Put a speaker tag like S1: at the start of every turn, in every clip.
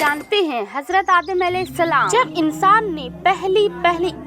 S1: जानते हैं हजरत आदम अलैहिस्सलाम जब इंसान ने पहली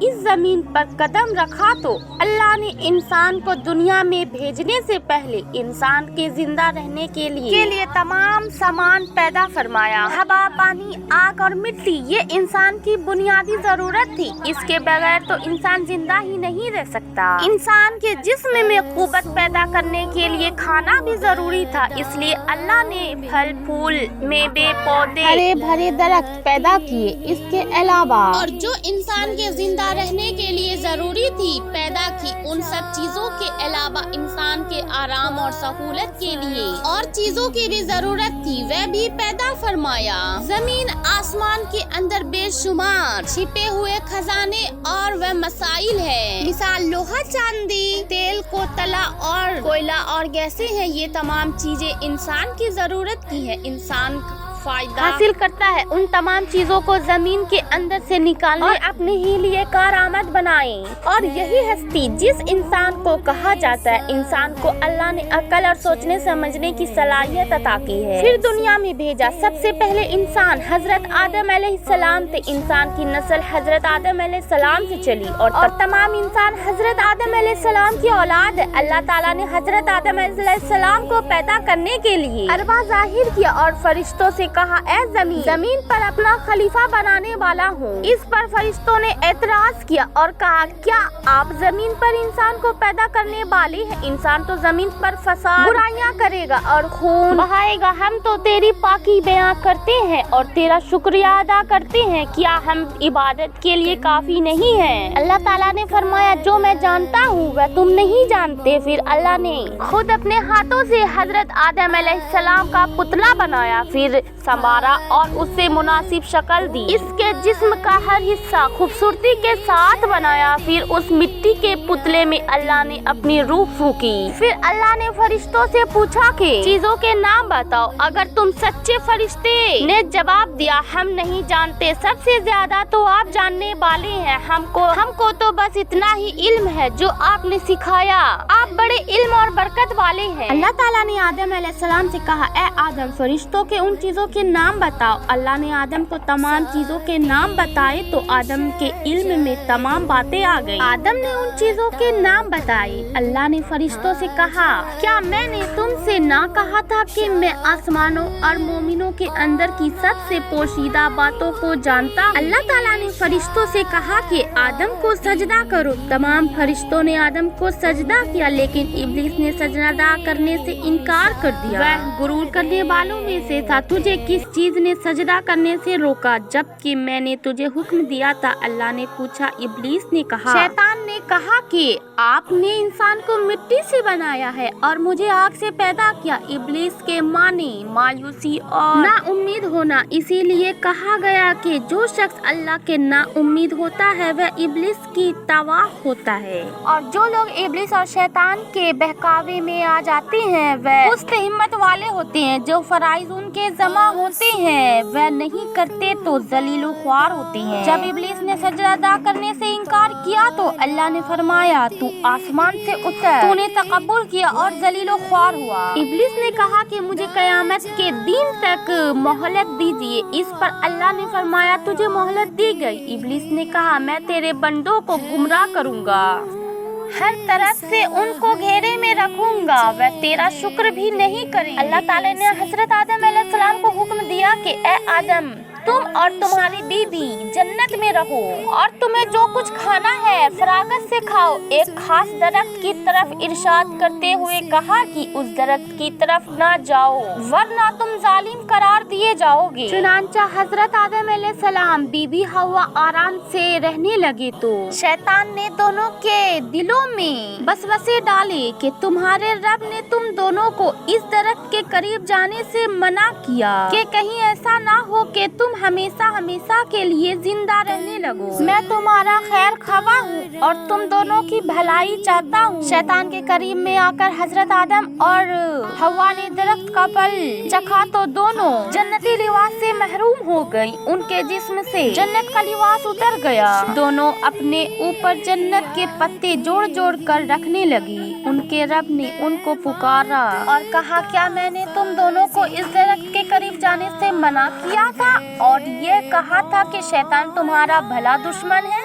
S1: इस जमीन पर कदम रखा तो अल्लाह ने इंसान को दुनिया में भेजने से पहले इंसान के जिंदा रहने के लिए तमाम सामान पैदा फरमाया। हवा, पानी, आग और मिट्टी ये इंसान की बुनियादी जरूरत थी। इसके बगैर तो इंसान जिंदा ही नहीं रह सकता। इंसान के जिस्म में कुव्वत पैदा करने के लिए खाना भी जरूरी था, इसलिए अल्लाह ने फल, फूल, मेवे, पौधे, हरे भरे दरख्त पैदा किए। इसके अलावा
S2: और जो इंसान के जिंदा रहने के लिए जरूरी थी पैदा की, उन सब चीजों के अलावा इंसान के आराम और सहूलत के लिए और चीजों की भी जरूरत थी वह भी पैदा फरमाया। जमीन आसमान के अंदर बेशुमार छिपे हुए खजाने और वह मसाइल है। मिसाल लोहा, चांदी, तेल, कोयला और कोयला और गैसें हैं। ये तमाम चीजें इंसान की जरूरत की है। इंसान फायदा
S1: हासिल करता है उन तमाम चीजों को जमीन के अंदर से निकालने और अपने ही लिए कारआमद बनाए। और यही हस्ती जिस इंसान को कहा जाता है, इंसान को अल्लाह ने अकल और सोचने समझने की सलाहियत अता की है। फिर दुनिया में भेजा। सबसे पहले इंसान हजरत आदम अलैहिस्सलाम थे। इंसान की नस्ल हजरत आदम अलैहिस्सलाम से चली और तमाम इंसान हजरत आदम अलैहिस्सलाम की औलाद है। अल्लाह ताला ने हजरत आदम अलैहिस्सलाम को पैदा करने के लिए अरवा जाहिर किया और फरिश्तों से कहा, ऐ जमीन पर अपना खलीफा बनाने वाला हूँ। इस पर फरिश्तों ने एतराज किया और कहा, क्या आप जमीन पर इंसान को पैदा करने वाले हैं? इंसान तो जमीन पर फसाद, बुराइयां करेगा और खून बहाएगा। हम तो तेरी पाकी बयां करते हैं और तेरा शुक्रिया अदा करते हैं। क्या हम इबादत के लिए काफी नहीं हैं? अल्लाह ताला ने फरमाया, जो मैं जानता हूँ वह तुम नहीं जानते। फिर अल्लाह ने खुद अपने हाथों से हजरत आदम अलैहिस्सलाम का पुतला बनाया, फिर संवारा और उससे मुनासिब शक्ल दी। इसके जिस्म का हर हिस्सा खूबसूरती के साथ बनाया। फिर उस मिट्टी के पुतले में अल्लाह ने अपनी रूह फूकी। फिर अल्लाह ने फरिश्तों से पूछा कि चीजों के नाम बताओ। अगर तुम सच्चे फरिश्ते ने जवाब दिया, हम नहीं जानते, सबसे ज्यादा तो आप जानने वाले हैं। हमको तो बस इतना ही इल्म है जो आपने सिखाया। आप बड़े इल्म और बरकत वाले हैं। अल्लाह ताला ने आदम अलैहिस्सलाम से कहा, ऐ आदम, फरिश्तों के उन चीजों के नाम बताओ। अल्लाह ने आदम को तमाम चीजों के नाम बताए तो आदम के इल्म में तमाम बातें आ गई। आदम ने उन चीजों के नाम बताए। अल्लाह ने फरिश्तों से कहा, क्या मैंने तुमसे ना कहा था कि मैं आसमानों और मोमिनों के अंदर की सबसे पोशीदा बातों को जानता हूँ? अल्लाह ताला ने फरिश्तों से कहा कि आदम को सजदा करो। तमाम फरिश्तों ने आदम को सजदा किया, लेकिन इब्लीस ने सजदा करने से इनकार कर दिया। वह गुरूर करने वालों में से था। तुझे किस चीज ने सजदा करने से रोका जबकि मैंने तुझे हुक्म दिया था? अल्लाह ने पूछा। इब्लीस ने कहा, शैतान ने कहा कि आपने इंसान को मिट्टी से बनाया है और मुझे आग से पैदा किया। इब्लीस के माने मायूसी और ना उम्मीद होना, इसीलिए कहा गया कि जो शख्स अल्लाह के ना उम्मीद होता है वह इब्लीस की तवा होता है। और जो लोग इब्लीस और शैतान के बहकावे में आ जाते हैं वह सुस्त हिम्मत वाले होते हैं। जो फराइज उनके जमा होते हैं वह नहीं करते तो जलीलो ख्वार होते हैं। जब इब्लीस ने सजदा करने से इनकार किया तो अल्लाह ने फरमाया, तू आसमान से उतर। तूने तकब्बुर किया और जलीलो ख्वार हुआ। इब्लीस ने कहा कि मुझे कयामत के दिन तक मोहलत दीजिए। इस पर अल्लाह ने फरमाया, तुझे मोहलत दी गई। इब्लीस ने कहा, मैं तेरे बंदों को गुमराह करूँगा, हर तरफ से उनको घेरे में रखूंगा, वह तेरा शुक्र भी नहीं करेंगे। अल्लाह ताला ने हजरत आदम अलैहिस्सलाम को हुक्म दिया कि ए आदम, तुम और तुम्हारी बीबी जन्नत में रहो और तुम्हें जो कुछ खाना है फरागत से खाओ। एक खास दरख्त की तरफ इरशाद करते हुए कहा कि उस दरख्त की तरफ ना जाओ वरना तुम जालिम करार दिए जाओगे। चुनांचा हजरत आदम अलैहिस्सलाम बीबी हवा आराम से रहने लगे तो शैतान ने दोनों के दिलों में वसवसे डाले कि तुम्हारे रब ने तुम दोनों को इस दरख्त के करीब जाने से मना किया कि कहीं ऐसा ना हो कि तुम हमेशा हमेशा के लिए जिंदा रहने लगो। मैं तुम्हारा खैर ख्वाह हूँ और तुम दोनों की भलाई चाहता हूँ। शैतान के करीब में आकर हजरत आदम और हवा ने दरख्त का फल चखा तो दोनों जन्नती लिबास से महरूम हो गई। उनके जिस्म से जन्नत का लिबास उतर गया। दोनों अपने ऊपर जन्नत के पत्ते जोड़ जोड़ कर रखने लगी। उनके रब ने उनको पुकारा और कहा, क्या मैंने तुम दोनों को इस दरख्त के करीब जाने से मना किया था اور یہ کہا تھا کہ شیطان تمہارا بھلا دشمن ہے۔